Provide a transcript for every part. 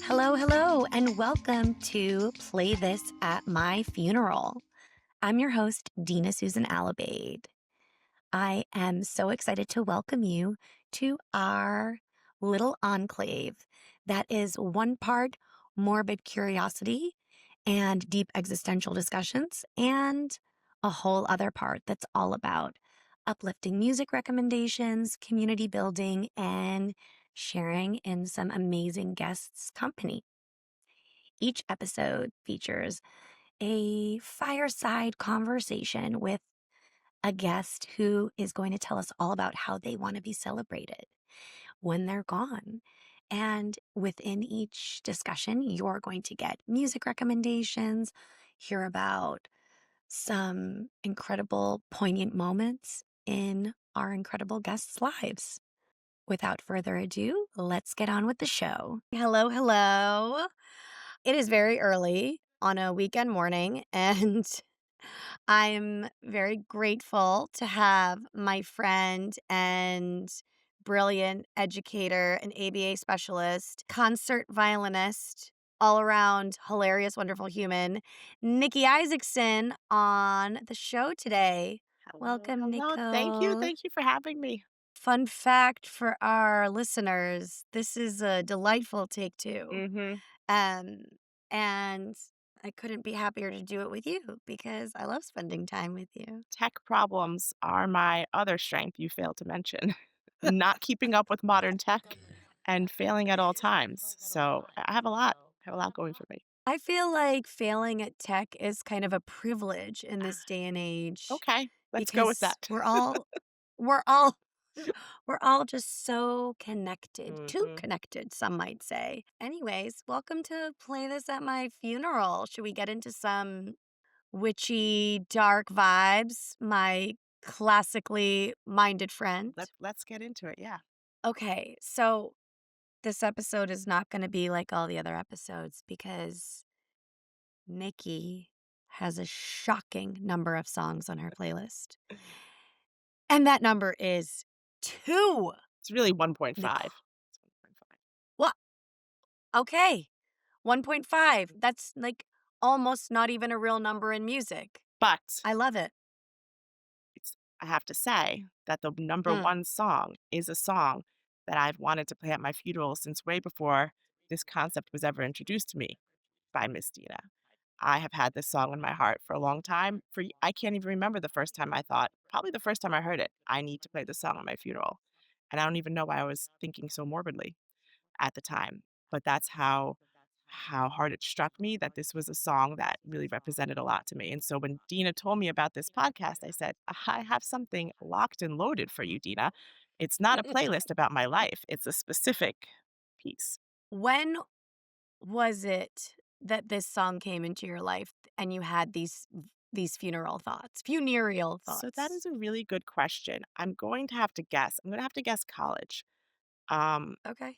Hello, hello, and welcome to Play This at My Funeral. I'm your host, Dina Susan Alabade. I am so excited to welcome you to our little enclave that is one part morbid curiosity and deep existential discussions, and a whole other part that's all about uplifting music recommendations, community building, and sharing in some amazing guests' company. Each episode features a fireside conversation with a guest who is going to tell us all about how they want to be celebrated when they're gone. And within each discussion, you're going to get music recommendations, hear about some incredible, poignant moments in our incredible guests' lives. Without further ado, let's get on with the show. Hello, hello. It is very early on a weekend morning, and I'm very grateful to have my friend and brilliant educator and ABA specialist, concert violinist, all around hilarious, wonderful human, Nicki Izakson on the show today. Welcome, Hello. Nico. Thank you for having me. Fun fact for our listeners, this is a delightful take two. Mhm. Um, and I couldn't be happier to do it with you because I love spending time with you. Tech problems are my other strength you failed to mention. Not keeping up with modern tech and failing at all times. So, I have a lot going for me. I feel like failing at tech is kind of a privilege in this day and age Okay, let's go with because that. we're all we're all just so connected, too Mhm. connected, some might say. Anyways, welcome to Play This at My Funeral. Should we get into some witchy, dark vibes, my classically minded friend? Let's get into it. Yeah. Okay, so this episode is not going to be like all the other episodes because Nikki has a shocking number of songs on her playlist. And that number is two. It's really 1.5. Nicole. It's 1.5. What? Okay. 1.5. That's like almost not even a real number in music. But I love it. I have to say that the number Mm. one song is a song that I've wanted to play at my funeral since way before this concept was ever introduced to me by Miss Dina. I have had this song in my heart for a long time. I can't even remember the first time I thought, probably the first time I heard it, I need to play this song at my funeral. And I don't even know why I was thinking so morbidly at the time. But that's how hard it struck me that this was a song that really represented a lot to me. And so when Dina told me about this podcast, I said, I have something locked and loaded for you, Dina. It's not a playlist about my life. It's a specific piece. When was it that this song came into your life and you had these funereal So that thoughts? is a really good question. I'm going to have to guess. I'm going to have to guess college. Um, Okay.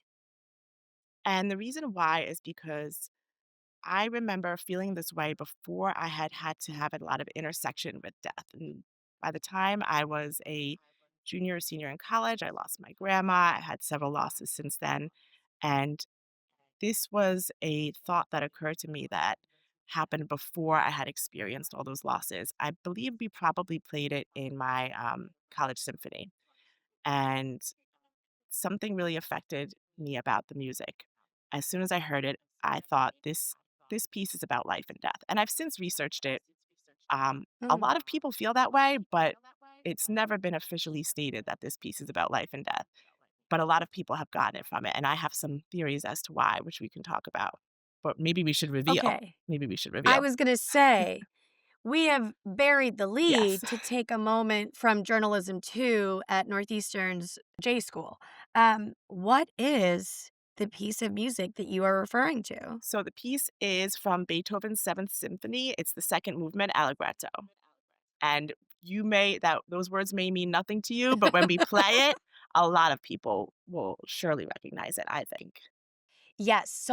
and the reason why is because I remember feeling this way before I had had to have a lot of intersection with death. And by the time I was a junior or senior in college, I lost my grandma. I had several losses since then. And this was a thought that occurred to me that happened before I had experienced all those losses. I believe we probably played it in my college symphony. And something really affected me about the music. As soon as I heard it, I thought this piece is about life and death. And I've since researched it. A Mm. lot of people feel that way, but it's never been officially stated that this piece is about life and death. But a lot of people have gotten it from it, and I have some theories as to why, which we can talk about. But maybe we should reveal. Okay. Maybe we should I reveal. was going to say, we have buried the Yes. lead to take a moment from journalism 2 at Northeastern's J School. What is the piece of music that you are referring to? So the piece is from Beethoven's Seventh Symphony. It's the second movement, Allegretto. And you may that those words may mean nothing to you, but when we play it, a lot of people will surely recognize it, I think. Yes.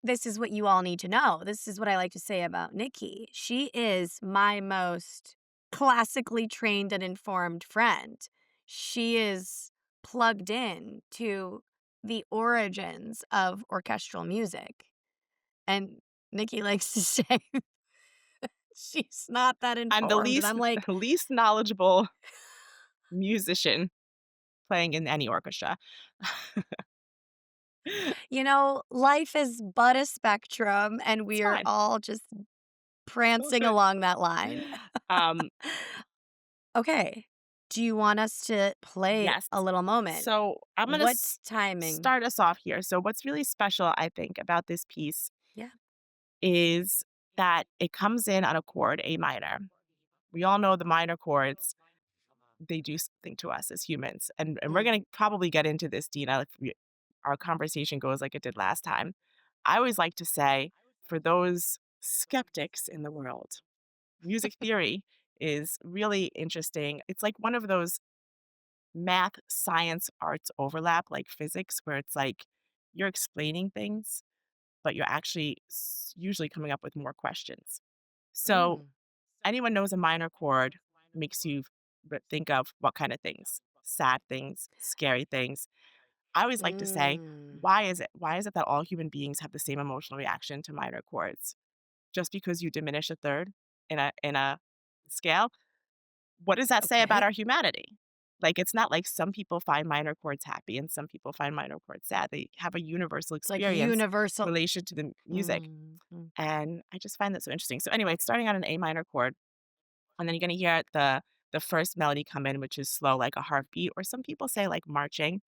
This is what you all need to know. This is what I like to say about Nikki. She is my most classically trained and informed friend. She is plugged in to the origins of orchestral music. And Nikki likes to say she's not that I'm the informed. And least I'm like, least knowledgeable musician playing in any orchestra. life is but a spectrum, and It's we're fine. all just It's all prancing good. along that line. Um, Okay. Do you want us to play yes. a little moment? So I'm gonna What's timing? start us off here. So what's really special, I think, about this piece Yeah. is that it comes in on a chord, A minor. We all know the minor chords, they do something to us as humans. And we're Mm. gonna probably get into this, Dina, if our conversation goes like it did last time. I always like to say, for those skeptics in the world, music theory is really interesting. It's like one of those math, science, arts overlap, like physics, where it's like you're explaining things, but you're actually usually coming up with more questions. So Mm. anyone knows a minor chord makes you think of what kind of things? Sad things, scary things. I always like to say, Mm. why is it? Why is it that all human beings have the same emotional reaction to minor chords? Just because you diminish a third in a scale, what does that say about Okay. our humanity? Like, it's not like some people find minor chords happy and some people find minor chords sad. They have a universal It's like experience universal. relation to the music. Mhm. And I just find that so interesting. So anyway, it's starting on an A minor chord, and then you're gonna hear the first melody come in, which is slow like a heartbeat, or some people say like marching.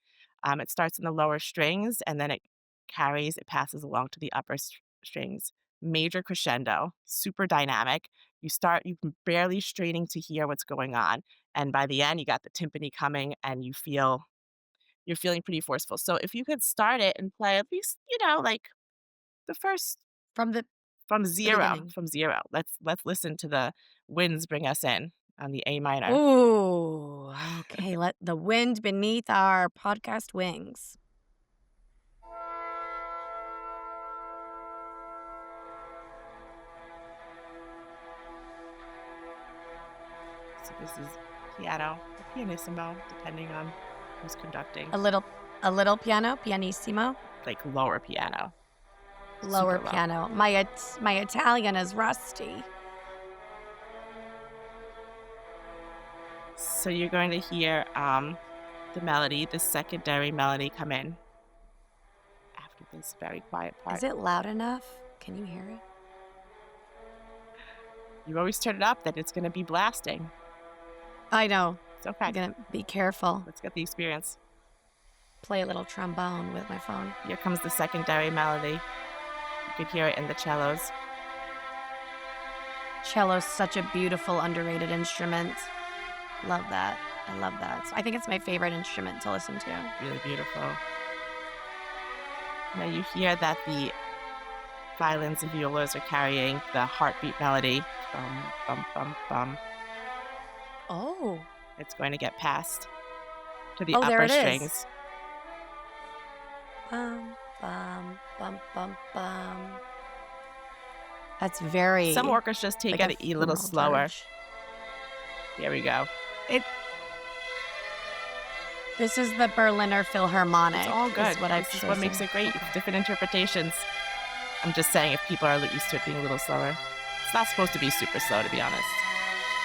It starts in the lower strings and then it passes along to the upper strings. Major crescendo, super dynamic. You can barely straining to hear what's going on. And by the end, you got the timpani coming and you're feeling pretty forceful. So if you could start it and play at least, like the first From from the 0, beginning. from 0. Let's listen to the winds bring us in on the A minor. Ooh, okay, let the wind beneath our podcast wings. So this is piano or pianissimo, depending on who's conducting, A little piano, pianissimo, like lower piano, lower super low. piano. My Italian is rusty. So you're going to hear the melody, the secondary melody come in after this very quiet Is part. it loud enough? Can you hear it? You always turn it up, then it's going to be blasting. I know. It's I'm okay. gonna be careful. Let's get the experience. Play a little trombone with my phone. Here comes the secondary melody. You could hear it in the cellos. Cello's such a beautiful, underrated instrument. Love that. I love that. I think it's my favorite instrument to listen to. Really beautiful. Now you hear that the violins and violas are carrying the heartbeat melody. Bum, bum, bum, bum. Oh. It's going to get passed to the Oh, there upper it is. strings. Bum, bum, bum, bum, bum. That's very Some orchestras take like a it a little funeral slower. dirge. Here we go. It. This is the Berliner Philharmonic. It's all good. Is what I've This is what makes chosen. it great. Okay. Different interpretations. I'm just saying, if people are used to it being a little slower, it's not supposed to be super slow, to be honest.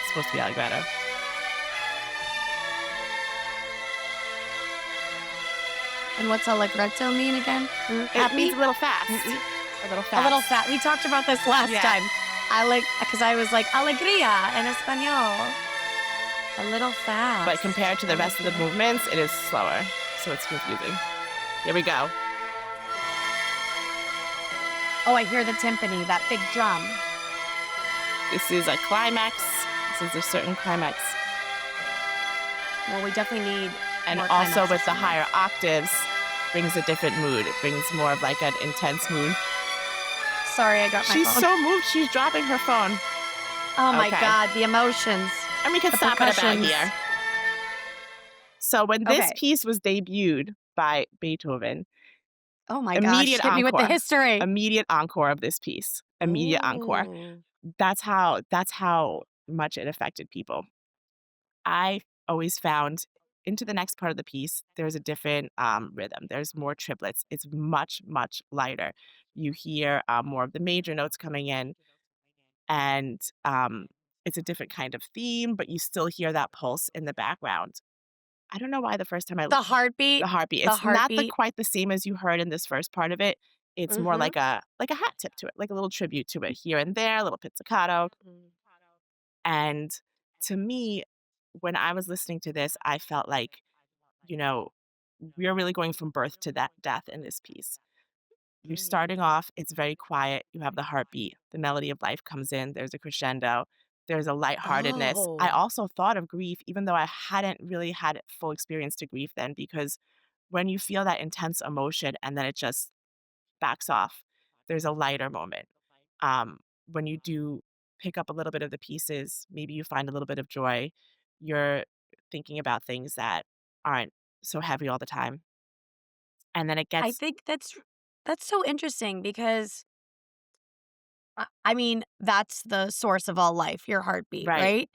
It's supposed to be allegretto. And what's allegretto mean again? It Happy? means a little fast. Mm-mm. A little fast. A little fat. We talked about this last Yeah. time. Because I was like alegría in español. A little fast. But compared to the rest of the movements, it is slower. So it's confusing. Here we go. Oh, I hear the timpani, that big drum. This is a climax. This is a certain climax. Well, we definitely need. And more also climaxes with the in there. higher octaves, brings a different mood. It brings more of like an intense mood. Sorry, I got my She's phone. so moved, she's dropping her phone. Oh my Okay. God, the emotions. And we can The stop it about percussions. here. So when this Okay. piece was debuted by Beethoven, Oh my gosh, immediate hit me with the encore. history. Immediate encore of this piece. Immediate encore. Ooh. That's how much it affected people. I always found into the next part of the piece, there's a different rhythm. There's more triplets. It's much, much lighter. You hear more of the major notes coming in, and it's a different kind of theme, but you still hear that pulse in the background. I don't know why the first time The heartbeat the heartbeat, the it's not heartbeat. quite the same as you heard in this first part of it. It's more Mhm. like a hat tip to it, like a little tribute to it here and there, a little pizzicato. Mm. And to me, when I was listening to this, I felt like, you know, we're really going from birth to that death in this piece. You're Mm. starting off, it's very quiet. You have the heartbeat, the melody of life comes in, there's a crescendo, there's a lightheartedness. I Oh. also thought of grief, even though I hadn't really had full experience to grief then, because when you feel that intense emotion and then it just backs off, there's a lighter moment. When you do pick up a little bit of the pieces, maybe you find a little bit of joy, you're thinking about things that aren't so heavy all the time. And then it I gets think that's so interesting because I mean, that's the source of all life, your heartbeat, right, right?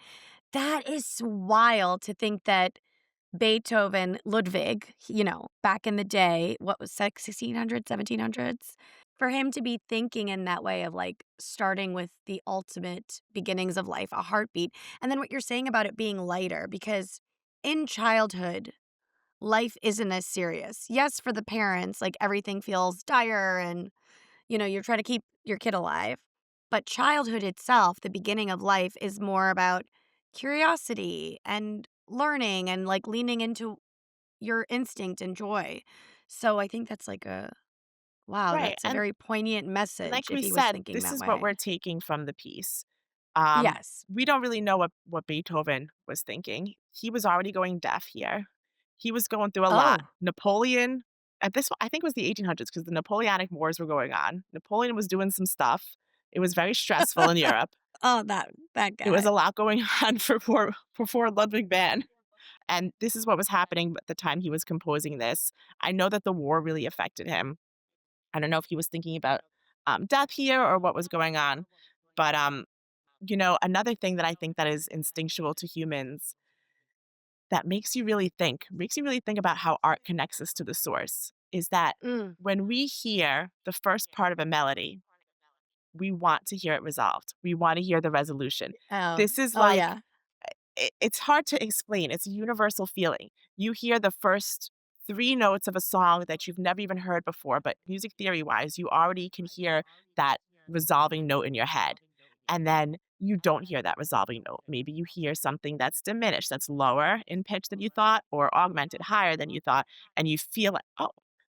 That is wild to think that Beethoven, Ludwig, back in the day, what was 1600s, 1700s? For him to be thinking in that way of like starting with the ultimate beginnings of life, a heartbeat. And then what you're saying about it being lighter, because in childhood, life isn't as serious. Yes, for the parents, like everything feels dire and you're trying to keep your kid alive. But childhood itself, the beginning of life, is more about curiosity and learning and like leaning into your instinct and joy. So I think that's like wow, right. that's a very poignant And like message if we he was said, thinking this that is what way. we're taking from the piece. Yes. We don't really know what Beethoven was thinking. He was already going deaf here. He was going through a lot. Oh. Napoleon, at this, I think it was the 1800s because the Napoleonic Wars were going on. Napoleon was doing some stuff. It was very stressful in Europe. Oh, that It was a guy. lot going on for Ludwig van. And this is what was happening at the time he was composing this. I know that the war really affected him. I don't know if he was thinking about death here or what was going on, but another thing that I think that is instinctual to humans that makes you really think about how art connects us to the source is that Mm. when we hear the first part of a melody, we want to hear it resolved. We want to hear the resolution. Oh. This is Oh, like yeah. it's hard to explain. It's a universal feeling. You hear the first 3 notes of a song that you've never even heard before, but music theory wise, you already can hear that resolving note in your head. And then you don't hear that resolving note. Maybe you hear something that's diminished, that's lower in pitch than you thought, or augmented higher than you thought, and you feel like, oh,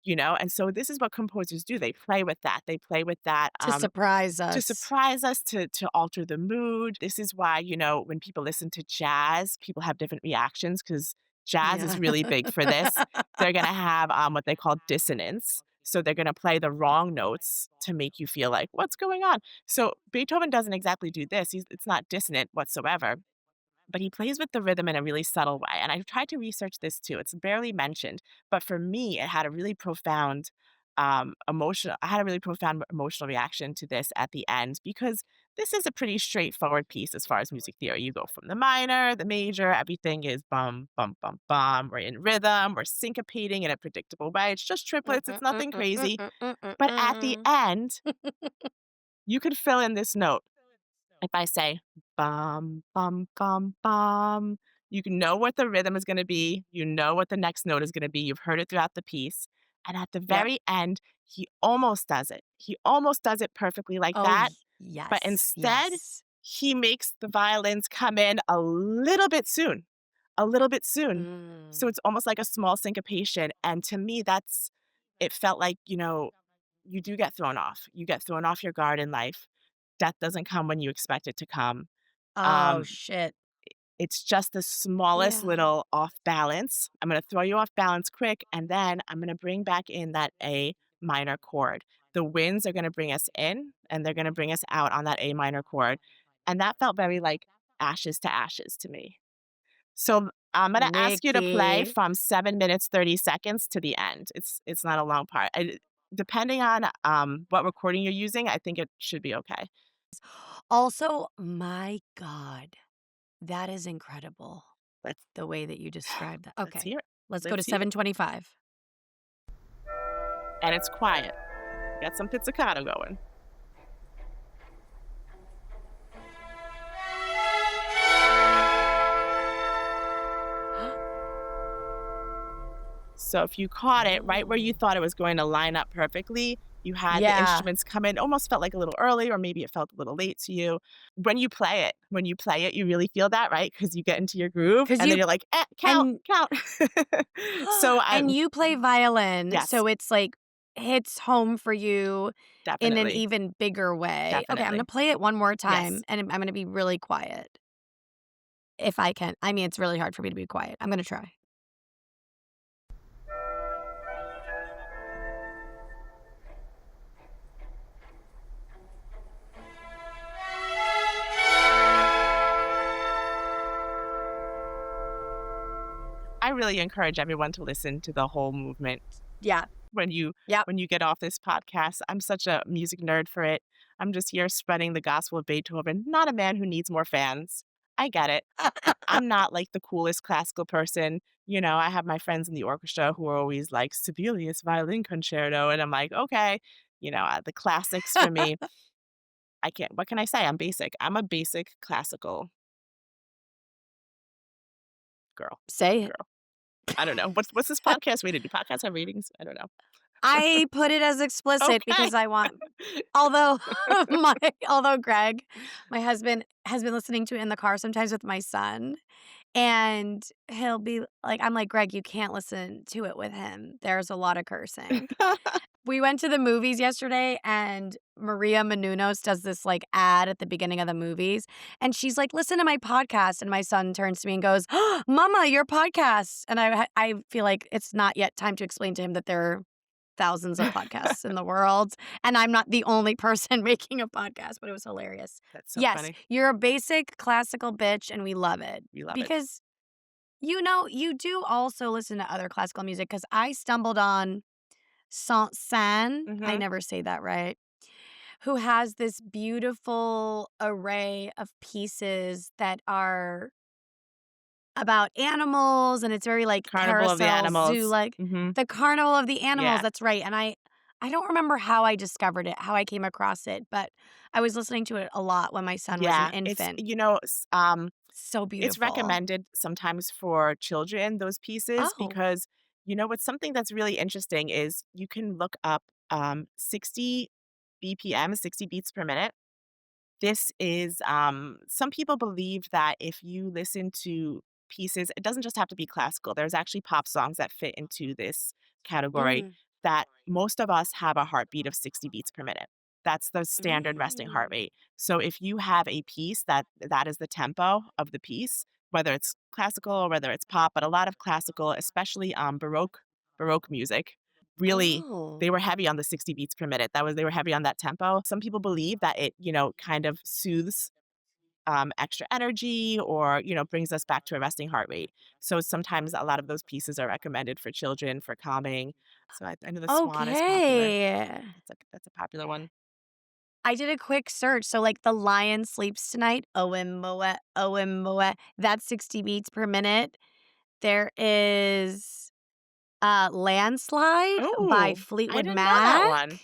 and so this is what composers do. They play with that. They play with that. To surprise To us. surprise us, to alter the mood. This is why, when people listen to jazz, people have different reactions because jazz is Yeah. really big for this. They're gonna have, what they call dissonance. So they're gonna play the wrong notes to make you feel like, "What's going on?" So Beethoven doesn't exactly do this. It's not dissonant whatsoever. But he plays with the rhythm in a really subtle way, and I've tried to research this too, it's barely mentioned, but for me, it had a really profound, emotional I had a really profound emotional reaction to this at the end because this is a pretty straightforward piece as far as music theory. You go from the minor, the major, everything is bum, bum, bum, bum, we're in rhythm, we're syncopating in a predictable way, it's just Mm, triplets, mm, it's mm, nothing mm, mm, crazy, mm, mm, mm, but at the mm. end, you could fill in this note. If I say, "Bum, bum, bum, bum," you can know what the rhythm is gonna be, you know what the next note is gonna be, you've heard it throughout the piece, and at the Yep. very end, he almost does it. He almost does it perfectly like Oh, that, but yes, instead, yes. he makes the violins come in a little bit soon, a little bit soon. So Mm. it's almost like a small syncopation, and to me, it felt like, you do get thrown off. You get thrown off your guard in life. Death doesn't come when you expect it to come. Oh, Um, shit. it's just the smallest Yeah. little off balance. I'm gonna throw you off balance quick, and then I'm gonna bring back in that A minor chord. The winds are gonna bring us in, and they're gonna bring us out on that A minor chord, and that felt very like ashes to ashes to me. So, I'm gonna ask you to play Nikki. from 7 minutes, 30 seconds to the end. It's not a long part. Depending on, what recording you're using, I think it should be okay. Also, my god, that is incredible. Let's the way that you described that. let's Okay. hear it. Let's go to Let's hear it. 725. And it's quiet. Got some pizzicato going. So if you caught it right where you Oh. thought it was going to line up perfectly, you had the Yeah. instruments come in, almost felt like a little early, or maybe it felt a little late to you. When you play it, you really feel that, right? Because you get into your groove Cuz and then you you're like, count, and count. So I and you play violin, yes, so it's like hits home for you in an definitely, even bigger way. Okay, I'm going to definitely. play it one more time Yes. and I'm going to be really quiet if I can. I mean, it's really hard for me to be quiet. I'm going to try. I really encourage everyone to listen to the whole movement Yeah. when you Yep. when you get off this podcast. I'm such a music nerd for it. I'm just here spreading the gospel of Beethoven, not a man who needs more fans. I get it. I'm not like the coolest classical person. I have my friends in the orchestra who are always like Sibelius violin concerto, and I'm like, okay, the classics for me. I can't. What can I say? I'm basic. I'm a basic classical girl. Say it. Girl. I don't know. What's this podcast rated? Do podcasts have ratings? I don't know. I put it as explicit Okay. because I want although my although Greg, my husband, has been listening to it in the car sometimes with my son, and he'll be like I'm like, "Greg, you can't listen to it with him. There's a lot of cursing." We went to the movies yesterday, and Maria Menounos does this, like, ad at the beginning of the movies, and she's like, "Listen to my podcast," and my son turns to me and goes, "Mama, your podcast," and I feel like it's not yet time to explain to him that there are thousands of podcasts in the world, and I'm not the only person making a podcast, but it was hilarious. That's so Yes, funny. you're a basic classical bitch, and we love it We love it. because, you do also listen to other classical music because I stumbled on Saint-Saëns, I Mhm. never say that right, who has this beautiful array of pieces that are about animals, and it's very, like, Carnival of the carousel zoo, Animals. like Mhm. the Carnival of the Animals, Yeah. that's right, and I don't remember how I discovered it, how I came across it, but I was listening to it a lot when my son was an Yeah. infant. So It's beautiful. recommended sometimes for children, those pieces, Oh. because, what's something that's really interesting is you can look up, 60 BPM, 60 beats per minute. This is, some people believe that if you listen to pieces, it doesn't just have to be classical. There's actually pop songs that fit into this category, Mm. that most of us have a heartbeat of 60 beats per minute. That's the standard resting heart Mm. rate. So if you have a piece that is the tempo of the piece, whether it's classical or whether it's pop, but a lot of classical, especially baroque music, really Oh. they were heavy on the 60 beats per minute. They were heavy on that tempo. Some people believe that it, kind of soothes, extra energy, or, brings us back to a resting heart rate. So sometimes a lot of those pieces are recommended for children for calming. So I know the Swan is popular. Okay. That's a popular one. I did a quick search. So, like, The Lion Sleeps Tonight, Oem Moe, that's 60 beats per minute. There is Landslide by Oh, I Fleetwood didn't know that Mac. one.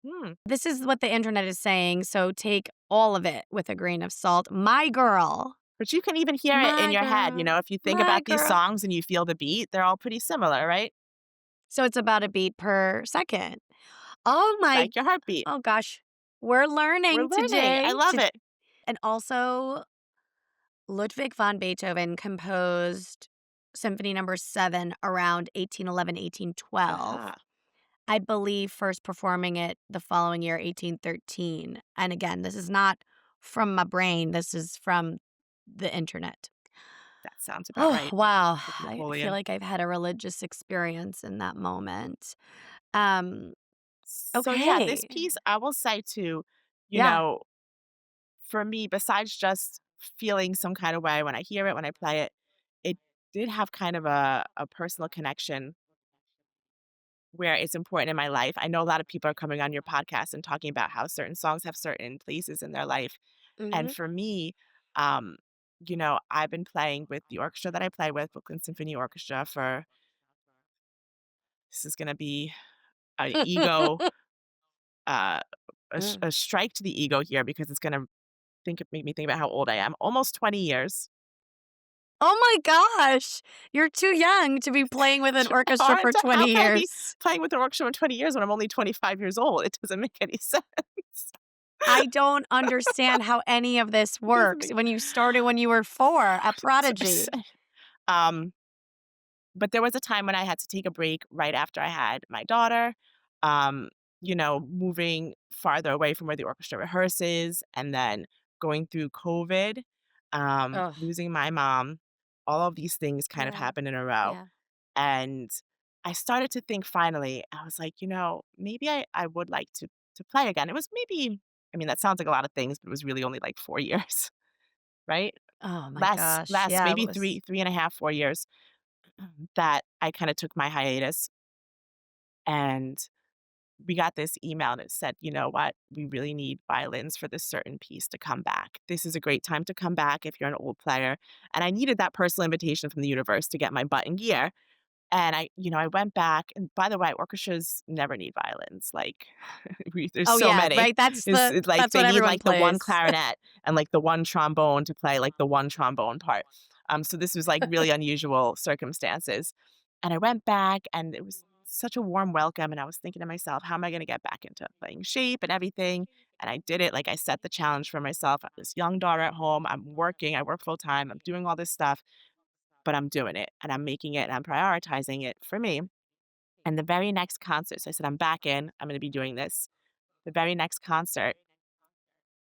Mhm. This is what the internet is saying, so take all of it with a grain of salt. My Girl. But you can even hear it in My your head. girl. If you think My about these girl. songs and you feel the beat, they're all pretty similar, right? So it's about a beat per second. Oh my Like your heartbeat. oh gosh. We're We're learning learning. I today love to it. and also Ludwig van Beethoven composed Symphony Number 7 around 1811, 1812. Ah, I believe first performing it the following year, 1813. And again, this is not from my brain, this is from the internet. that sounds about Oh, right wow. with I feel Napoleon. like I've had a religious experience in that moment. Um, So yeah, this okay. piece I will say too, you Yeah. know, for me, besides just feeling some kind of way when I hear it, when I play it, it did have kind of a personal connection where it's important in my life. I know a lot of people are coming on your podcast and talking about how certain songs have certain places in their life. And Mhm. for me, um, I've been playing with the orchestra that I play with, Brooklyn Symphony Orchestra, for this is gonna be a ego, uh, Mm. a strike to the ego here because it's gonna make me think about how old I am. Almost 20 years. Oh my gosh. You're too young to be playing with an orchestra for How 20 can I be years. playing with an orchestra for 20 years when I'm only 25 years old? It doesn't make any sense. I don't understand how any of this It doesn't works make when you started when you were 4, a s prodigy. um, but there was a time when I had to take a break right after I had my daughter, um, moving farther away from where the orchestra rehearses, and then going through COVID, Ugh. losing my mom. All of these things kind of Yeah. happened in a row. Yeah. And I started to think finally, I was like, maybe I would like to play again. It was maybe, I mean, that sounds like a lot of things, but it was really only like 4 years, right? Oh my Less, gosh. less, Yeah, it maybe was. 3.5, 4 years that I kind of took my hiatus. And we got this email and it said, you know what? We really need violins for this certain piece to come back. This is a great time to come back if you're an old player. And I needed that personal invitation from the universe to get my butt in gear. And I went back, and by the way, orchestras never need violins, like, there's Oh so yeah, many. right? That's the It's like that's they what need, everyone like, the one plays. clarinet and, like, the one trombone to play, like, the one trombone part. So this was, like, really unusual circumstances. And I went back, and it was such a warm welcome, and I was thinking to myself, "How am I gonna get back into playing shape and everything?" And I did it, like, I set the challenge for myself. I have this young daughter at home, I'm working, I work full time, I'm doing all this stuff, but I'm doing it, and I'm making it, and I'm prioritizing it for me. And the very next concert, so I said, "I'm back in, I'm gonna be doing this." The very next concert,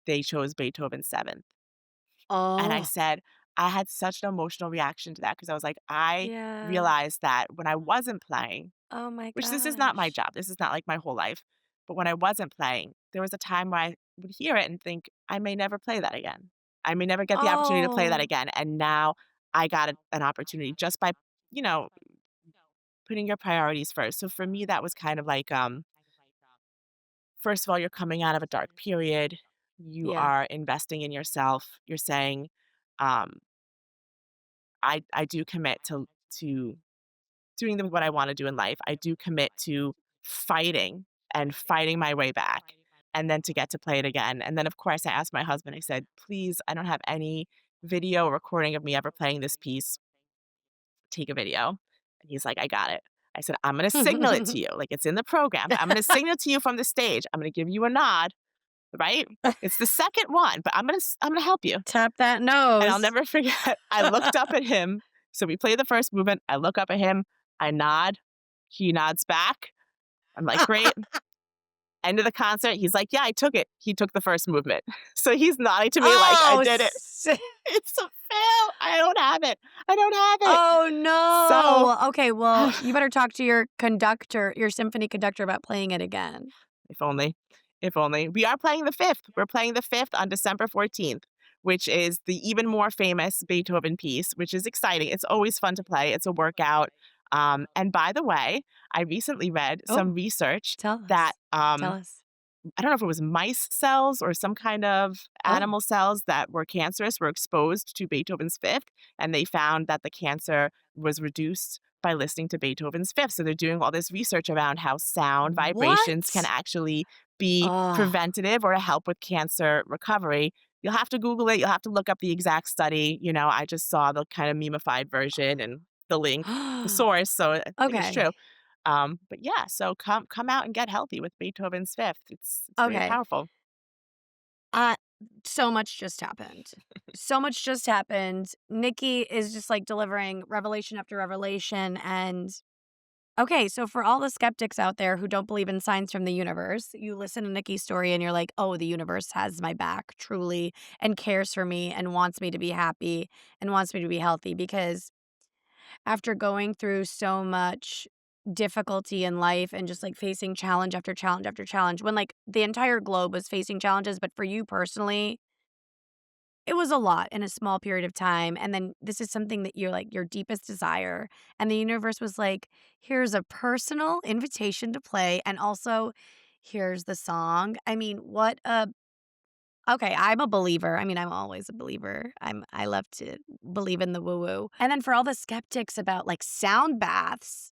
they chose Beethoven's 7th, and I Oh, said I had such an emotional reaction to that because I was like, I yeah. realized that when I wasn't playing, Oh my which this is not my gosh. job, this is not like my whole life, but when I wasn't playing, there was a time where I would hear it and think, "I may never play that again. I may never get the opportunity to play that Oh, again," and now I got an opportunity just by, you know, putting your priorities first. So for me, that was kind of like, first of all, you're coming out of a dark period. You yeah. are investing in yourself. You're saying, um, I do commit to doing what I want to do in life. I do commit to fighting my way back, and then to get to play it again. And then, of course, I asked my husband. I said, "Please, I don't have any video or recording of me ever playing this piece. Take a video." And he's like, "I got it." I said, "I'm gonna signal it to you, like it's in the program. I'm gonna signal to you from the stage. I'm gonna give you a nod, right? It's the second one, but I'm gonna help you." Tap that And I'll nose. never forget, I looked up at him. So we play the first movement. I look up at him. I nod. He nods back. I'm like, "Great." End of the concert. He's like, "Yeah, I took it." He took the first movement. So he's nodding to me like I Oh, did it. It's a fail. I don't have it. I don't have it. oh, So no. Okay, well, you better talk to your conductor, your symphony conductor about playing it again. if only. If only. We are playing the 5th. We're playing the 5th on December 14th, which is the even more famous Beethoven piece, which is exciting. It's always fun to play. It's a workout. And by the way, I recently read some Oh, research tell that us. Tell us. I don't know if it was mice cells or some kind of Oh, animal cells that were cancerous were exposed to Beethoven's Fifth, and they found that the cancer was reduced by listening to Beethoven's Fifth. So they're doing all this research around how sound vibrations can what? actually be Oh. preventative or help with cancer recovery. You'll have to Google it. You'll have to look up the exact study. I just saw the kind of memeified version and the link, the source. So I think it's true. Okay. But yeah, so come out and get healthy with Beethoven's Fifth. It's very Okay. powerful. Uh, so much just happened. So much just happened. Nikki is just like delivering revelation after revelation. And okay, so for all the skeptics out there who don't believe in signs from the universe, you listen to Nikki's story and you're like, oh, the universe has my back truly and cares for me and wants me to be happy and wants me to be healthy. Because after going through so much difficulty in life and just like facing challenge after challenge after challenge, when like the entire globe was facing challenges, but for you personally, it was a lot in a small period of time, and then this is something that you're like your deepest desire, and the universe was like, "Here's a personal invitation to play, and also here's the song." I mean, what a Okay, I'm a believer. I mean, I'm always a believer. I love to believe in the woo-woo. And then for all the skeptics about like sound baths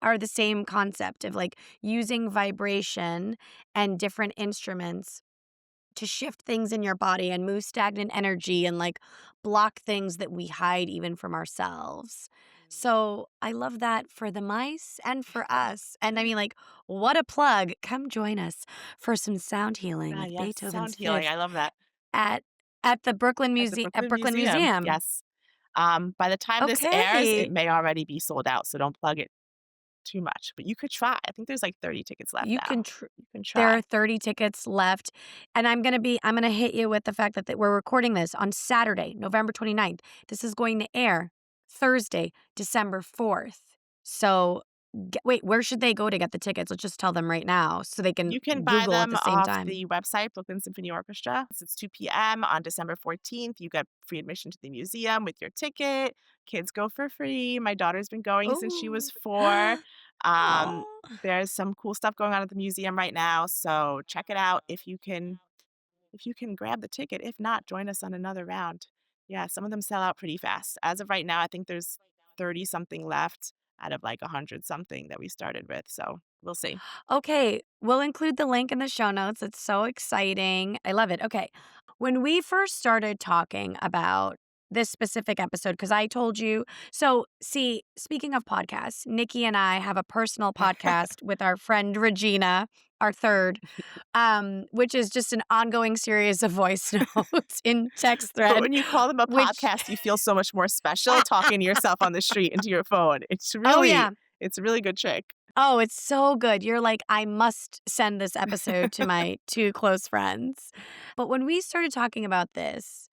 are the same concept of like using vibration and different instruments to shift things in your body and move stagnant energy and like block things that we hide even from ourselves. So I love that for the mice and for us. And I mean, like, what a plug. Come join us for some sound healing Ah, with yes, sound Beethoven's healing, Fifth I love that. at at the Brooklyn At the At Brooklyn Brooklyn Museum, Museum. yes. By the time this airs, it Okay. may already be sold out, so don't plug it too much, but you could try. I think there's, like, 30 tickets left You can now. tr- You can there are try. 30 tickets left, and I'm gonna hit you with the fact that we're recording this on Saturday, November 29th. This is going to air Thursday, December 4th. So, wait, where should they go to get the tickets? Let's just tell them right now so they can You can buy Google at them the same off time. the website, Brooklyn Symphony Orchestra. It's 2 p.m. on December 14th. You get free admission to the museum with your ticket. Kids go for free. My daughter's been going since she Oh. was 4. Um, Oh. there's some cool stuff going on at the museum right now, so check it out if you can grab the ticket. If not, join us on another round. Yeah, some of them sell out pretty fast. As of right now, I think there's 30 something left out of like 100 something that we started with. So we'll see. Okay, we'll include the link in the show notes. It's so exciting. I love it. Okay. When we first started talking about this specific episode, because I told you, so see, speaking of podcasts, Nikki and I have a personal podcast with our friend Regina, our third, which is just an ongoing series of voice notes in text But thread, when you call them a which, podcast, you feel so much more special talking to yourself on the street into your phone. oh, yeah. It's a really good trick. Oh, it's so good. You're like, I must send this episode to my two close friends. But when we started talking about this,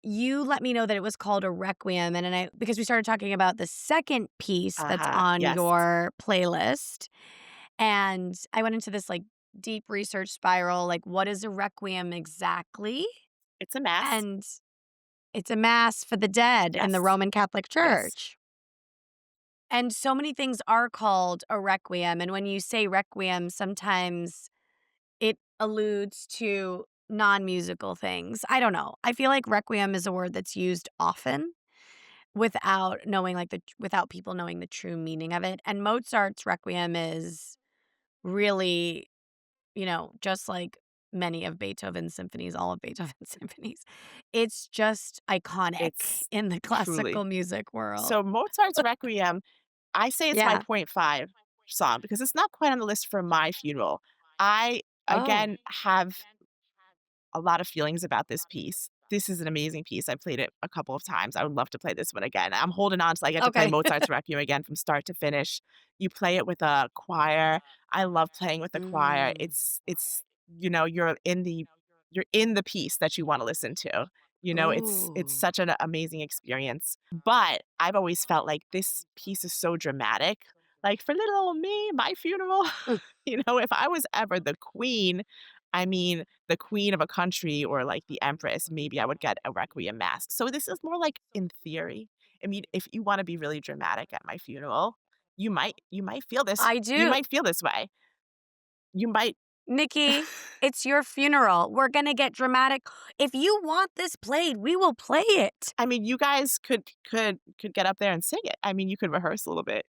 you let me know that it was called a requiem. And then because we started talking about the second piece that's Uh-huh. on Yes. your playlist. And I went into this like deep research spiral like, what is a requiem exactly? It's a mass. And it's a mass for the dead in the Yes. Roman Catholic Yes. Church. And so many things are called a requiem. And when you say requiem, sometimes it alludes to non-musical things. I don't know. I feel like requiem is a word that's used often without knowing without people knowing the true meaning of it. And Mozart's requiem is really, just like many of Beethoven's symphonies, all of Beethoven's symphonies. It's just iconic It's in the truly. classical music world. So Mozart's Requiem, I say it's my Yeah. point 5 song because it's not quite on the list for my funeral. I, Oh, again, have a lot of feelings about this piece. This is an amazing piece. I played it a couple of times. I would love to play this one again. I'm holding on till I get to play okay. Mozart's Requiem again from start to finish. You play it with a choir. I love playing with the choir. Mm. You're in the piece that you want to listen to. It's Ooh. such an amazing experience. But I've always felt like this piece is so dramatic. Like for little old me, my funeral, if I was ever the queen, I mean, the queen of a country or like the empress, maybe I would get a requiem mass. So this is more like in theory. I mean, if you want to be really dramatic at my funeral, you might feel this. I You do. might feel this way. You might. Nikki, it's your funeral. We're gonna get dramatic. If you want this played, we will play it. I mean, you guys could get up there and sing it. I mean, you could rehearse a little bit.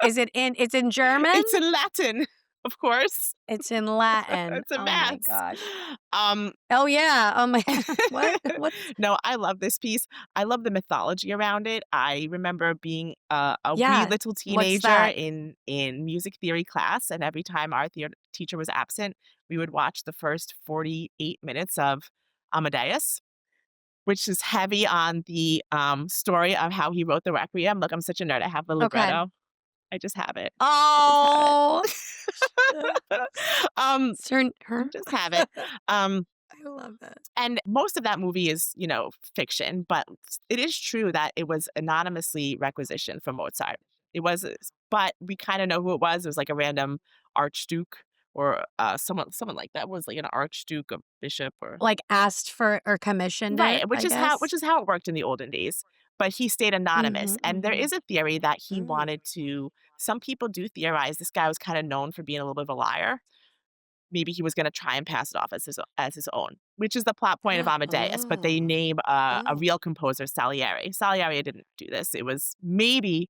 It's in German? It's in Latin, of course. It's in Latin. It's a Oh my mass. gosh. Um, Oh, yeah. Oh my what? What's No, I love this piece. I love the mythology around it. I remember being a wee Yeah. little What's teenager that? in music theory class, and every time our theater teacher was absent, we would watch the first 48 minutes of Amadeus, which is heavy on the story of how he wrote the Requiem. Look, I'm such a nerd. I have the Okay. libretto. I just have it. I just have it. Oh. Shit. um, It's her? just have it. Um, I love that. And most of that movie is, fiction, but it is true that it was anonymously requisitioned from Mozart. It was, but we kind of know who it was. It was like a random archduke or someone like that was like an archduke, a bishop, or Like, asked for or commissioned it, right, which I is how guess? which is how it worked in the olden days. But he stayed anonymous, Mhm, and there mhm. is a theory that he Mm. wanted to. Some people do theorize this guy was kind of known for being a little bit of a liar. maybe he was gonna try and pass it off as his own, which is the plot point of Amadeus, but they Oh. name a Oh. real composer Salieri. Salieri didn't do this. It was maybe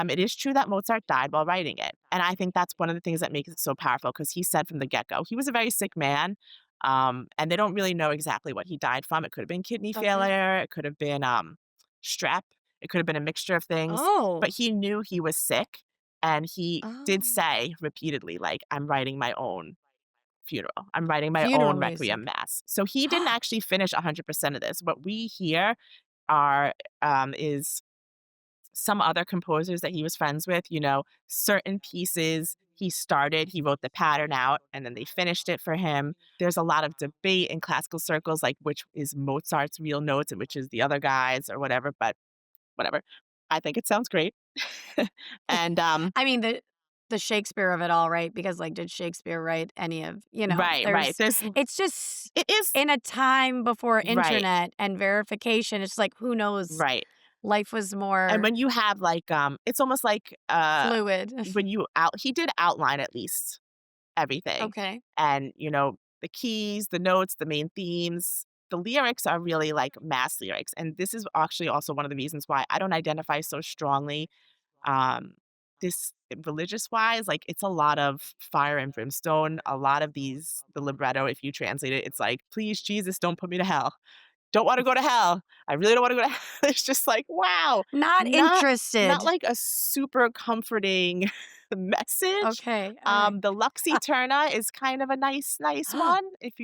it is true that Mozart died while writing it, and I think that's one of the things that makes it so powerful because he said from the get-go he was a very sick man, and they don't really know exactly what he died from. It could have been kidney Okay. failure, it could have been, strep, it could have been a mixture of things, but Oh. he knew he was sick, and he did Oh. say repeatedly, like, "I'm writing my own funeral. I'm writing my Funeral own requiem music. mass." So he didn't actually finish 100% of this. What we hear are is some other composers that he was friends with, certain pieces he started, he wrote the pattern out and then they finished it for him. There's a lot of debate in classical circles, like which is Mozart's real notes and which is the other guy's or whatever, but whatever. I think it sounds great. and I mean, the Shakespeare of it all, right? Because, like, did Shakespeare write any of right. it's just It is in a time before right, internet and verification, it's like, who knows? right. Life was And more when you have like it's almost like fluid. when you out he did outline at least everything. Okay. And, the keys, the notes, the main themes, the lyrics are really like mass lyrics. And this is actually also one of the reasons why I don't identify so strongly um this religious wise. Like it's a lot of fire and brimstone. A lot of the libretto, if you translate it, it's like, please, Jesus, don't put me to hell. Don't wanna go to hell. I really don't wanna go to hell. It's just like, wow, Not not interested. like a super comforting message. Okay, alright. The Lux Eterna is kind of a nice one if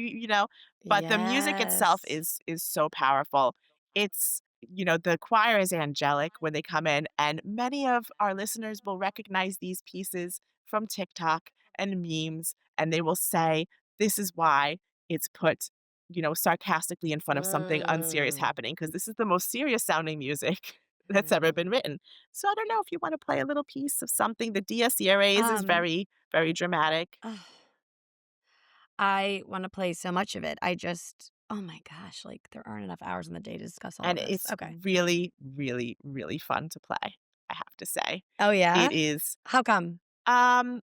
but the music itself Yes. is so powerful. It's the choir is angelic when they come in, and many of our listeners will recognize these pieces from TikTok and memes, and they will say, "This is why it's put sarcastically in front of something unserious Mm. happening, because this is the most serious sounding music that's ever Mm. been written." So I don't know if you wanna play a little piece of something. The Dies Iraes is Um, very, very dramatic, I wanna play so much of it. I just oh my gosh, like, there aren't enough hours in the day to discuss all and of this. it's Okay. really, really, really fun to play, I have to say. Oh, It yeah? is How come? um,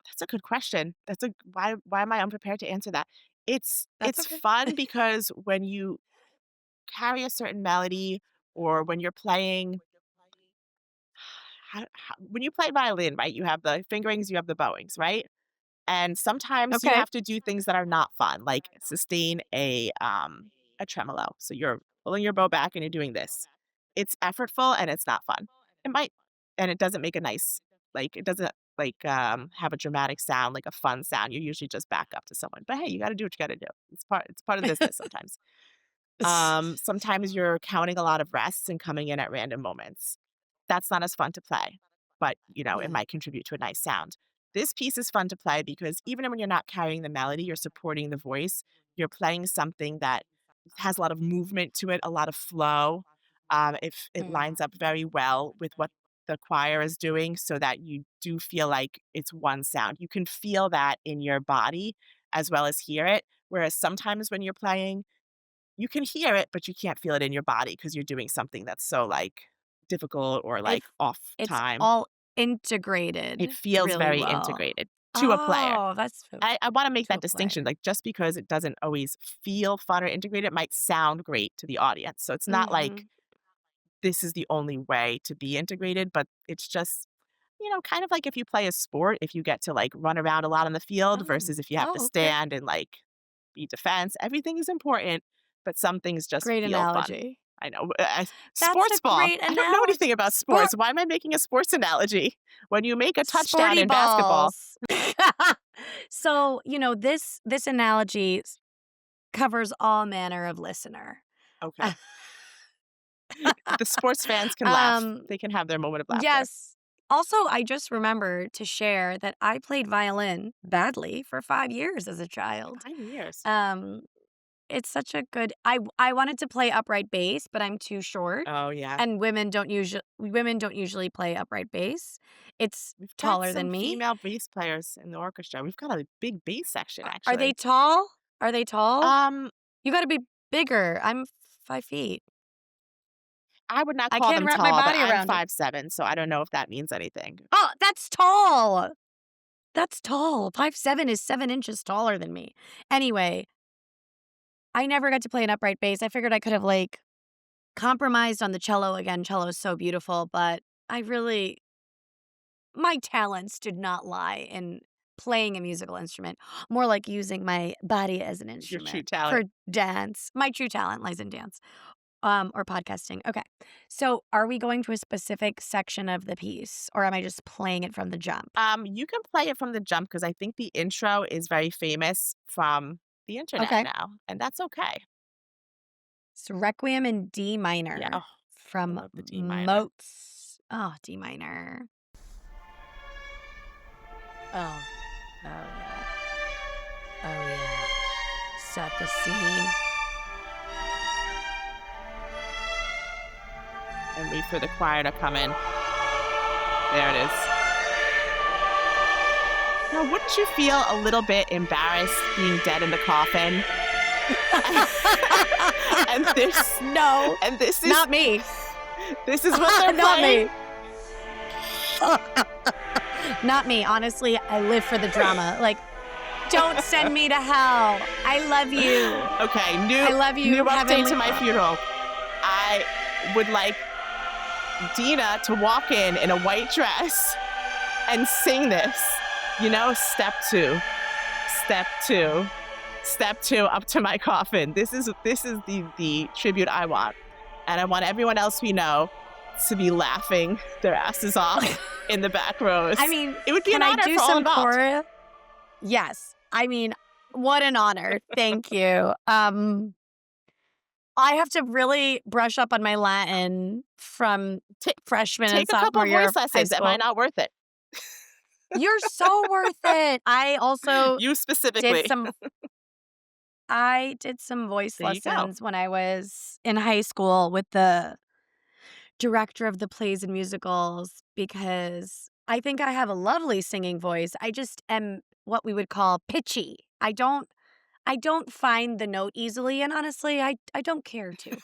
that's a good question. That's a why am I unprepared to answer that? That's It's okay. fun because when you carry a certain melody or when you're playing when you play violin, right, you have the fingerings, you have the bowings, right? And sometimes you Okay. have to do things that are not fun, like sustain a tremolo. So you're pulling your bow back and you're doing this. It's effortful and it's not fun. It might and it doesn't make a nice it doesn't have a dramatic sound, like a fun sound. You usually just back up to someone. But hey, you gotta do what you gotta do. It's part of the business sometimes. Sometimes you're counting a lot of rests and coming in at random moments. That's not as fun to play, but, it Yeah. might contribute to a nice sound. This piece is fun to play because even when you're not carrying the melody, you're supporting the voice. You're playing something that has a lot of movement to it, a lot of flow. It Mm. lines up very well with what the choir is doing so that you do feel like it's one sound. You can feel that in your body as well as hear it. Whereas sometimes when you're playing, you can hear it, but you can't feel it in your body because 'cause you're doing something that's so, difficult or, If off it's time. all It integrated feels really very well. integrated to a player. Oh, that's I wanna make to that a distinction, player. just because it doesn't always feel fun or integrated, it might sound great to the audience. So it's not like Mhm. this is the only way to be integrated, but it's just, kind of like if you play a sport, if you get to, run around a lot on the field Oh. versus if you have to Oh, okay. stand and, be defense. Everything is important, but some things just Great feel fun. analogy. I know. That's a Sports ball. great I don't know analogy. anything about Sport sports. Why am I making a sports analogy? When you make a touchdown sporty in basketball. balls. So, this analogy covers all manner of listener. Okay. The sports fans can laugh. Um, They can have their moment of laughter. yes. Also, I just remembered to share that I played violin badly for 5 years as a child. 5 years. Um, it's such a good I wanted to play upright bass, but I'm too short, Oh, yeah. and women don't usually play upright bass. It's We've got taller some than me. female bass players in the orchestra. We've got a big bass section, Are they actually. tall? Are they tall? Um, You gotta be bigger. I'm 5 feet. I would not I call can't them wrap my tall, but body I'm around it. 5'7", so I don't know if that means anything. Oh, that's tall! That's tall. 5'7" is 7 inches taller than me. Anyway, I never got to play an upright bass. I figured I could have, like, compromised on the cello again. Cello is so beautiful, but I really my talents did not lie in playing a musical instrument, more like using my body as an Your true instrument talent. for dance. My true talent lies in dance, or podcasting. Okay. So, are we going to a specific section of the piece, or am I just playing it from the jump? You can play it from the jump because I think the intro is very famous from the internet Okay. now, and that's okay. So, Requiem in D Yeah. minor Oh, I from love the D minor. Mozart. Oh, D minor. Oh, oh yeah. Oh yeah. Set the scene. And wait for the choir to come in. There it is. Now, wouldn't you feel a little bit embarrassed being dead in the coffin? and this No, and this is not me. this is what they're Not playing. me. Not me. Honestly, I live for the drama. Like, don't send me to hell. I love you. Okay, I love you, new update Heavenly to my Father. funeral. I would like Dina to walk in a white dress and sing this. You know, step two, step two, step two up to my coffin. This is the tribute I want. And I want everyone else we know to be laughing their asses off in the back rows. I mean, it would be can an I honor do for all some involved. choreo? Yes. I mean, what an honor. Thank you. I have to really brush up on my Latin from freshman and Take a couple sophomore of year voice of high lessons. It might school. not worth it. You're so worth it. I also You specifically. did some voice There you go. lessons when I was in high school with the director of the plays and musicals because I think I have a lovely singing voice. I just am what we would call pitchy. I don't find the note easily, and honestly, I don't care to.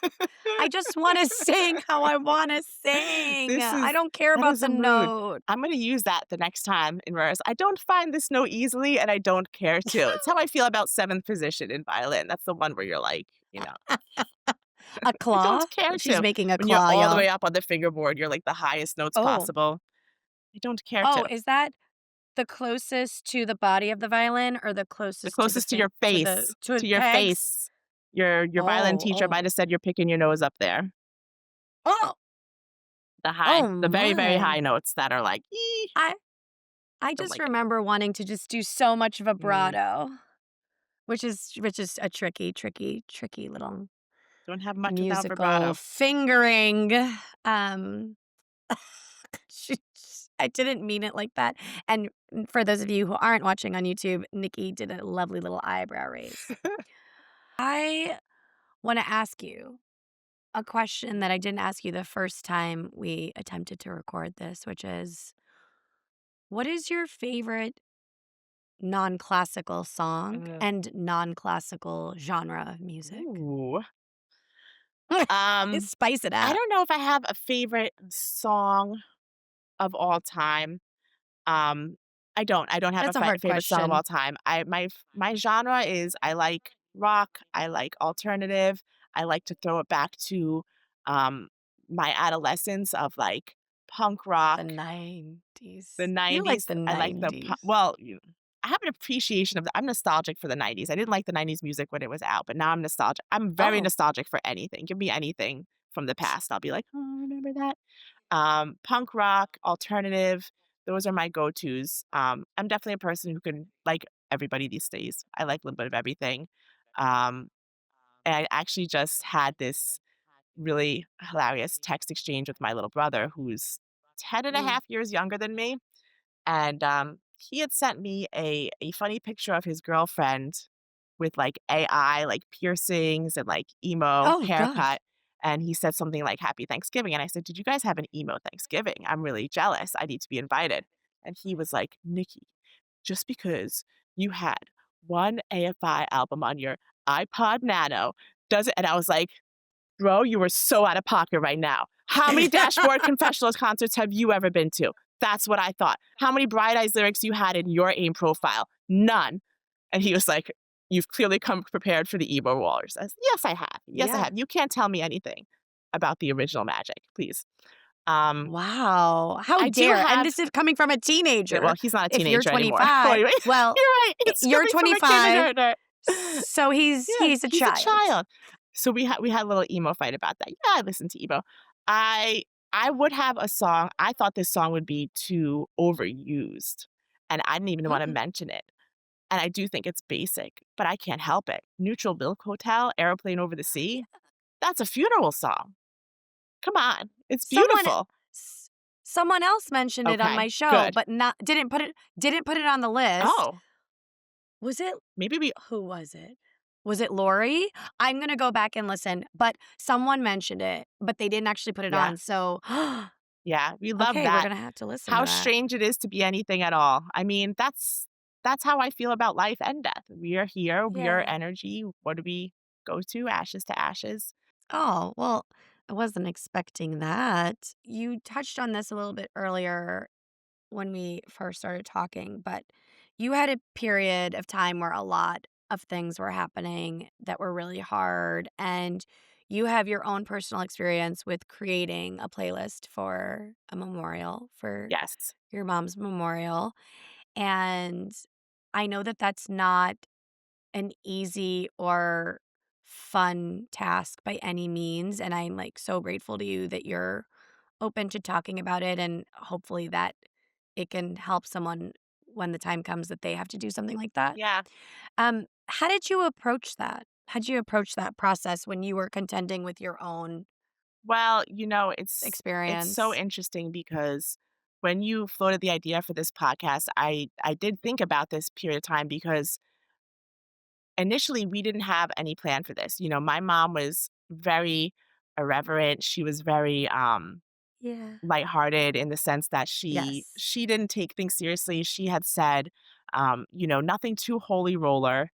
I just want to sing how I want to sing. I don't care that about is the a mood. note. I'm going to use that the next time in rehearsal. I don't find this note easily, and I don't care to. It's how I feel about seventh position in violin. That's the one where you're like, A I claw? don't care She's to. making a When you're claw, all the y'all. way up on the fingerboard, you're like the highest notes Oh. possible. I don't care Oh, to. is that the closest to the body of the violin or the The closest closest to to your face, to to the your pegs? face. Your violin teacher might Oh. have said you're picking your nose up there. Oh. The very, very My. high notes that are like, ee. I Don't just like it. remember wanting to just do so much vibrato, which is a tricky little Don't have much without musical vibrato. fingering. She I didn't mean it like that. And for those of you who aren't watching on YouTube, Nicki did a lovely little eyebrow raise. I want to ask you a question that I didn't ask you the first time we attempted to record this, which is what is your favorite non-classical song Ugh. and non-classical genre of music? Ooh. Um, Spice it I up. don't know if I have a favorite song of all time. Um, I don't have That's a a hard favorite song of all question. time. My genre is I like rock, I like alternative. I like to throw it back to um my adolescence of like punk rock, The 90s. the You like 90s. the I like the 90s. I have an appreciation of I'm nostalgic for the 90s. I didn't like the 90s music when it was out, but now I'm nostalgic. I'm very Oh, nostalgic for anything. Give me anything from the past. I'll be like, "Oh, remember that?" Punk rock, alternative, those are my go-tos. I'm definitely a person who can like everybody these days. I like a little bit of everything. Um, and I actually just had this really hilarious text exchange with my little brother who's 10 and a mm. half years younger than me. And he had sent me a funny picture of his girlfriend with like AI, like piercings and like emo Oh haircut. gosh. And he said something like Happy Thanksgiving. And I said, "Did you guys have an emo Thanksgiving? I'm really jealous. I need to be invited." And he was like, "Nikki, just because you had one AFI album on your iPod Nano does it?" And I was like, "Bro, you were so out of pocket right now. How many Dashboard Confessionals concerts have you ever been to? That's what I thought. How many Bright Eyes lyrics you had in your AIM profile? None. And he was like, "You've clearly come prepared for the emo wars." I said, "Yes, I have. Yes, I Yeah. have. You can't tell me anything about the original Magic, please." Um, Wow. How I do dare, and have this is coming from a teenager. well, he's not a If you're teenager anymore. 25, Anyway, well, you're right. It's you're coming from a 25, kindergartner. so he's Yeah, he's a he's a child. child. So we had a little emo fight about that. Yeah, I listen to emo. I I would have a song. I thought this song would be too overused, and I didn't even want to Mm. mention it. And I do think it's basic, but I can't help it. Neutral Milk Hotel, Aeroplane Over the Sea. That's a funeral song. Come on, it's Someone beautiful. s someone else mentioned it on Okay, my show, good. but not didn't put it on the list. Oh, Was it maybe we. who was it? Was it Lori? I'm gonna go back and listen, but someone mentioned it, but they didn't actually put it Yeah, on, so yeah, we love okay, we're that. gonna have to listen to How that. strange it is to be anything at all. I mean, that's how I feel about life and death. We are here, we are Yeah. energy. What do we go to? Ashes to ashes. Oh, well, I wasn't expecting that. You touched on this a little bit earlier when we first started talking, but you had a period of time where a lot of things were happening that were really hard, and you have your own personal experience with creating a playlist for a memorial for Yes. your mom's memorial. And I know that that's not an easy or fun task by any means, and I'm, like, so grateful to you that you're open to talking about it, and hopefully that it can help someone when the time comes that they have to do something like that. Yeah. How did you approach that? How'd you approach that process when you were contending with your own Well, it's so experience? interesting because when you floated the idea for this podcast, I did think about this period of time because initially we didn't have any plan for this. My mom was very irreverent. She was very Yeah. lighthearted in the sense that she Yes. she didn't take things seriously. She had said, nothing too holy roller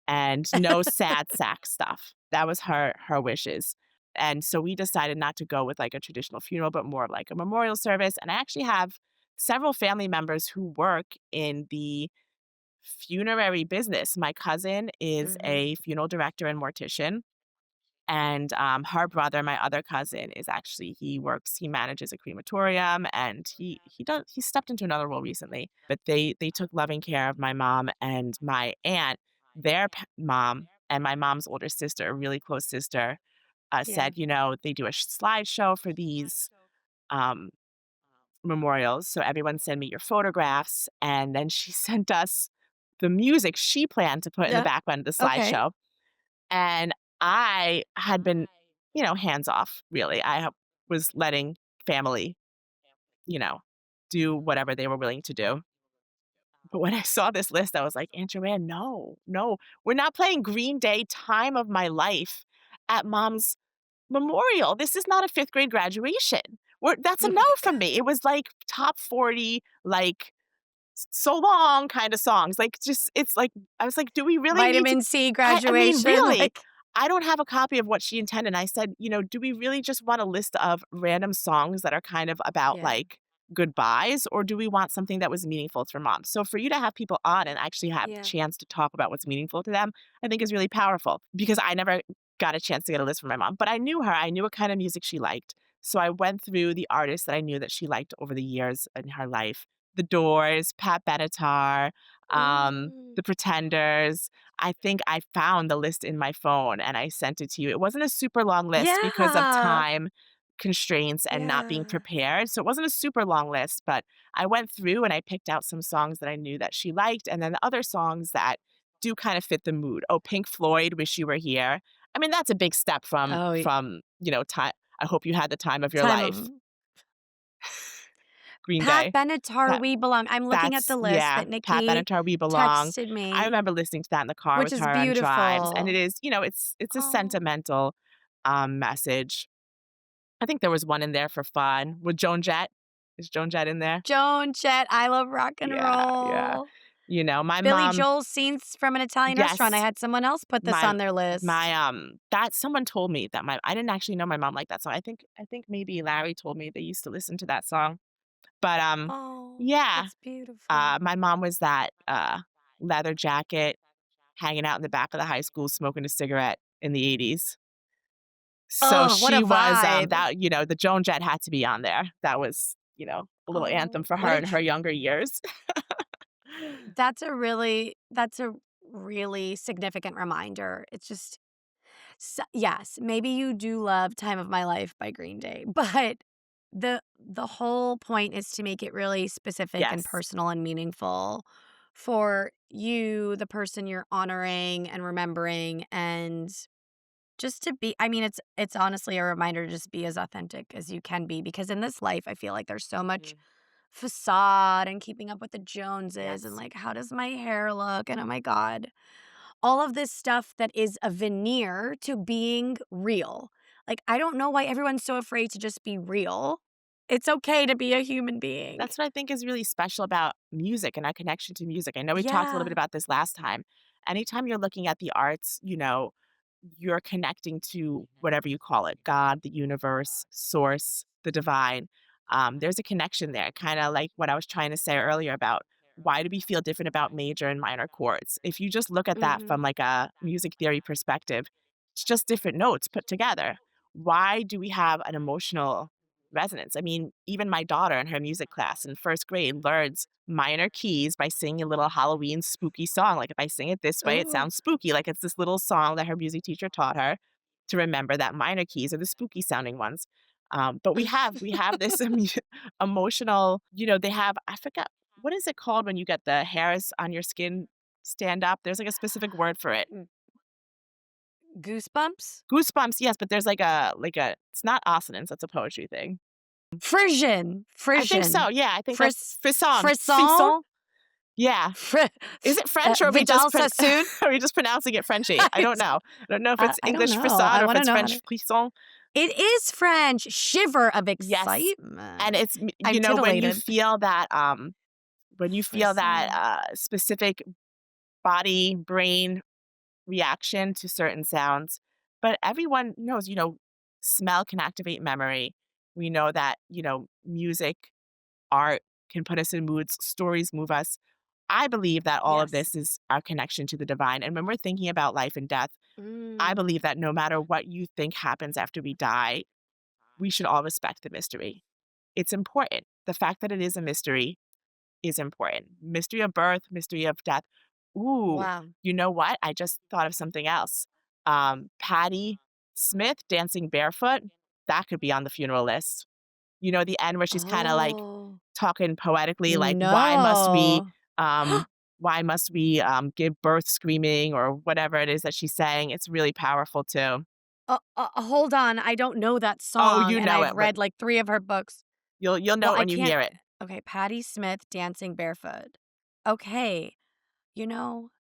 and no sad sack stuff. That was her wishes. And so we decided not to go with like a traditional funeral, but more of like a memorial service. And I actually have several family members who work in the funerary business. My cousin is Mhm. a funeral director and mortician. And, her brother, my other cousin, is actually he manages a crematorium, and he stepped into another role recently, but they took loving care of my mom and my aunt. Their mom and my mom's older sister, a really close sister, Yeah. said, they do a slideshow for these, um, memorials, so everyone send me your photographs, and then she sent us the music she planned to put in the Yeah. background of the Okay. slideshow. And I had been, hands off, really. Was letting family, you know, do whatever they were willing to do. But when I saw this list, I was like, "Aunt Joanne, no, no, we're not playing Green Day Time of My Life at mom's memorial. This is not a 5th grade graduation." That's a no from me. It was like top 40, like, so long kind of songs. Like, just it's like I was like, "Do we really need to?" Vitamin C I mean, graduation, really, like I don't have a copy of what she intended. I said, "Do we really just want a list of random songs that are kind of about, yeah. like, goodbyes, or do we want something that was meaningful for mom?" So for you to have people on and actually have the Yeah. chance to talk about what's meaningful to them, I think is really powerful because I never got a chance to get a list from my mom, but I knew her. I knew what kind of music she liked. So I went through the artists that I knew that she liked over the years in her life. The Doors, Pat Benatar, Mm. The Pretenders. I think I found the list in my phone and I sent it to you. It wasn't a super long list because of Yeah. time constraints and not being Yeah. prepared. So it wasn't a super long list, but I went through and I picked out some songs that I knew that she liked and then the other songs that do kind of fit the mood. Oh, Pink Floyd, Wish You Were Here. I mean, that's a big step from Oh, time. I hope you had the time of your time life. of Green Pat Day. Benatar, That We Belong. I'm looking at that's the list yeah, that Pat Nikki Benatar, We Belong. texted I me, remember listening to that in the car which with is her on drives, and it beautiful. is, it's a Oh, sentimental, message. I think there was one in there for fun with Joan Jett. Is Joan Jett in there? Joan Jett, I Love Rock and Yeah, yeah. Roll. My Billy mom Joel's Scenes from an Italian Restaurant. I yes, had someone else put this my on their list. that someone told me that my I didn't actually know my mom liked that song. I think maybe Larry told me they used to listen to that song. But, Oh, yeah, that's beautiful. my mom was that, leather jacket hanging out in the back of the high school smoking a cigarette in the '80s. So Oh, what a she was, vibe. the Joan Jett had to be on there. That was, a little anthem Oh, for what her a in her younger years. that's a really significant reminder. It's just yes, maybe you do love Time of My Life by Green Day, but the whole point is to make it really specific and Yes. personal and meaningful for you, the person you're honoring and remembering, and just to be I mean, it's honestly a reminder to just be as authentic as you can be, because in this life, I feel like there's so much Mhm. facade and keeping up with the Joneses and, Yes. like, how does my hair look, and oh my god, all of this stuff that is a veneer to being real. Like, I don't know why everyone's so afraid to just be real. It's okay to be a human being. That's what I think is really special about music and our connection to music. I know we talked a little bit Yeah. about this last time. Anytime you're looking at the arts, you're connecting to whatever you call it, God, the universe, source, the divine. There's a connection there, kind of like what I was trying to say earlier about why do we feel different about major and minor chords? If you just look at that Mhm. from like a music theory perspective, it's just different notes put together. Why do we have an emotional resonance? I mean, even my daughter in her music class in first grade learns minor keys by singing a little Halloween spooky song. Like if I sing it this way, it Ooh. sounds spooky. Like it's this little song that her music teacher taught her to remember that minor keys are the spooky sounding ones. But we have this emotional. They have I forgot what is it called when you get the hairs on your skin stand up. There's like a specific word for it. Goosebumps? Goosebumps, yes, but there's like a. It's not assonance. That's a poetry thing. Frisian. I think Frisian. so. Yeah, I think that's Fris frisson. frisson? Frisson. Yeah. Is it French or are we just Vidal Sassoon? are we just pronouncing it Frenchy? I don't know. I don't know if it's I don't English know. frisson I or if wanna it's know how French to frisson. It is French. Shiver of Yes. And excitement. it's I'm when you titillated. feel that Frisson. specific body brain reaction to certain sounds. But everyone knows, smell can activate memory. We know that, music, art can put us in moods, stories move us. I believe that all of Yes. this is our connection to the divine. And when we're thinking about life and death, I Mm. believe that no matter what you think happens after we die, we should all respect the mystery. It's important. The fact that it is a mystery is important. Mystery of birth, mystery of death. Ooh, Wow. you know what? I just thought of something else. Patti Smith dancing barefoot, that could be on the funeral list. The end where she's kind of like Oh, talking poetically, like, no. um, why must we give birth screaming or whatever it is that she's saying. It's really powerful too. Hold on, I don't know that Oh, song, you and know I've it, but read, like, 3 of her books. you'll Well, know it I when you can't hear it. okay, Patti Smith dancing barefoot. Okay, you know,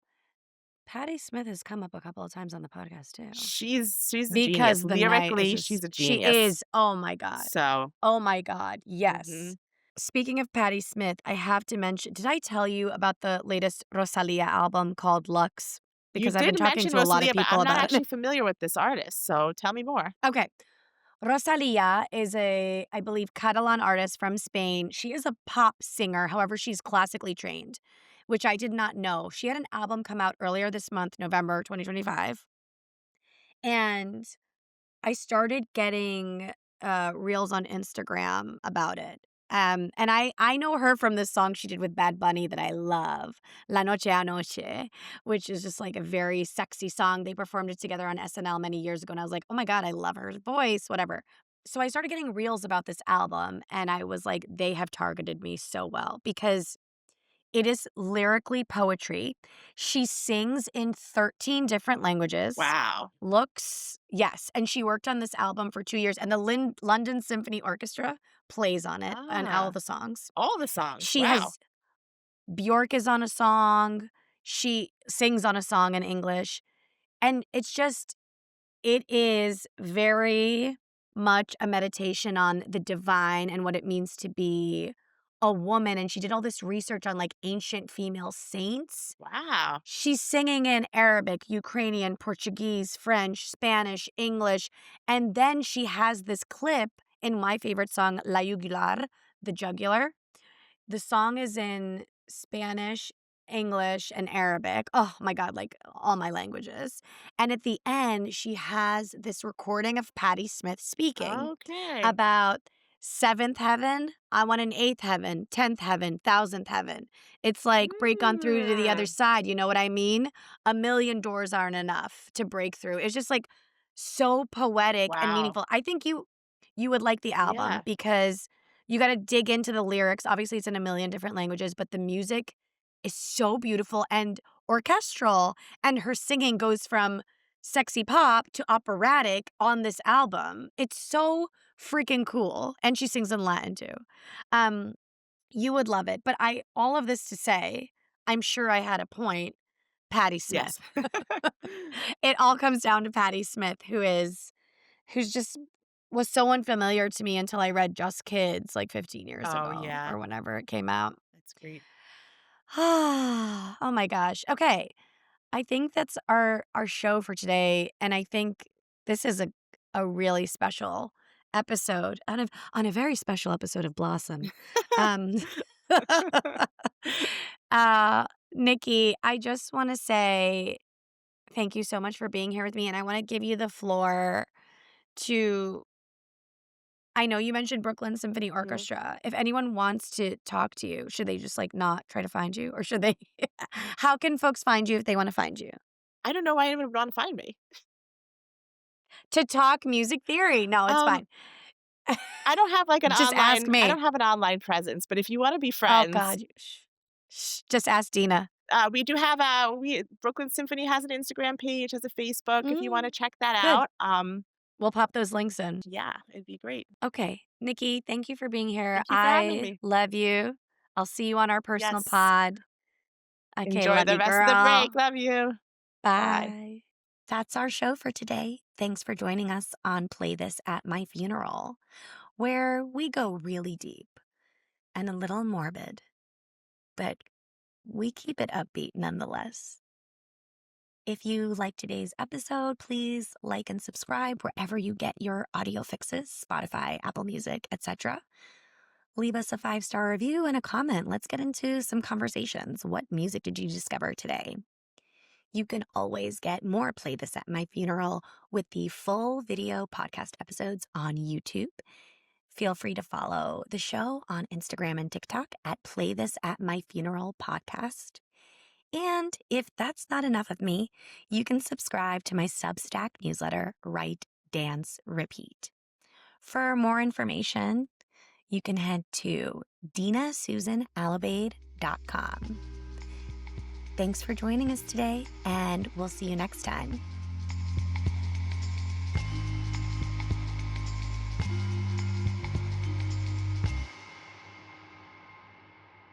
Patti Smith has come up a couple of times on the podcast too. She's a genius. Because the night is Lyrically, just she's a she genius. is, oh my god. So, Oh my god, yes. mhm. Speaking of Patti Smith, I have to mention, did I tell you about the latest Rosalia album called Lux? You Because I've been did talking mention to a lot of Rosalia, but people I'm not about it. actually familiar with this artist, so tell me more. Okay. Rosalia is I believe, Catalan artist from Spain. She is a pop singer, however, she's classically trained, which I did not know. She had an album come out earlier this month, November 2025, and I started getting, reels on Instagram about it. And I know her from this song she did with Bad Bunny that I love, La Noche a Noche, which is just like a very sexy song. They performed it together on SNL many years ago, and I was like, "Oh my god, I love her voice," whatever. So I started getting reels about this album, and I was like, "They have targeted me so well," because it is lyrically poetry. She sings in 13 different languages. Wow. Looks yes, and she worked on this album for 2 years, and the London Symphony Orchestra plays on it and all Ah, the songs. all the songs. She Wow. has Bjork is on a song, she sings on a song in English, and it is very much a meditation on the divine and what it means to be a woman, and she did all this research on, like, ancient female saints. Wow. She's singing in Arabic, Ukrainian, Portuguese, French, Spanish, English, and then she has this clip in my favorite song, La Jugular, The Jugular. The song is in Spanish, English, and Arabic. Oh my God, like all my languages. And at the end, she has this recording of Patti Smith speaking Okay. about seventh heaven. I want an eighth heaven, 10th heaven, thousandth heaven. It's like break on through to the other Mm. side. You know what I mean? A million doors aren't enough to break through. It's just like so poetic and Wow. meaningful. I think you would like the album Yeah. because you gotta dig into the lyrics. Obviously, it's in a million different languages, but the music is so beautiful and orchestral, and her singing goes from sexy pop to operatic on this album. It's so freaking cool, and she sings in Latin too. Um, you would love it, but I all of this to say, I'm sure I had a point, Patti Smith. Yes. It all comes down to Patti Smith, who's just was so unfamiliar to me until I read Just Kids like 15 years Oh, ago yeah. or whenever it came out. That's great. Oh my gosh. Okay. I think that's our show for today, and I think this is a really special episode on a very special episode of Blossom. Um Nikki, I just want to say thank you so much for being here with me, and I want to give you the floor to I know you mentioned Brooklyn Symphony Mhm. Orchestra. If anyone wants to talk to you, should they just, like, not try to find you? Or should they how can folks find you if they wanna find you? I don't know why anyone would wanna find me. To talk music theory. No, it's Um, fine. I don't have, like, Just ask I me. don't have an online presence, but if you wanna be Oh friends, god, just ask Dina. we do have a we Brooklyn Symphony has an Instagram page, has a Facebook, if you wanna Mm, check that good. out. We'll pop those links in. Yeah, it'd be great. Okay. Nikki, thank you for being here. Thank you for having I me. love you. I'll see you on our personal Yes. pod. Okay, Enjoy love the you, rest of the break. girl. Love you. Bye. Bye. That's our show for today. Thanks for joining us on Play This at My Funeral, where we go really deep and a little morbid, but we keep it upbeat nonetheless. If you like today's episode, please like and subscribe wherever you get your audio fixes, Spotify, Apple Music, etc. Leave us a 5-star review and a comment. Let's get into some conversations. What music did you discover today? You can always get more Play This at My Funeral with the full video podcast episodes on YouTube. Feel free to follow the show on Instagram and TikTok at Play This at My Funeral Podcast. And if that's not enough of me, you can subscribe to my Substack newsletter, Write, Dance, Repeat. For more information, you can head to dinasusanalabade.com. Thanks for joining us today, and we'll see you next time.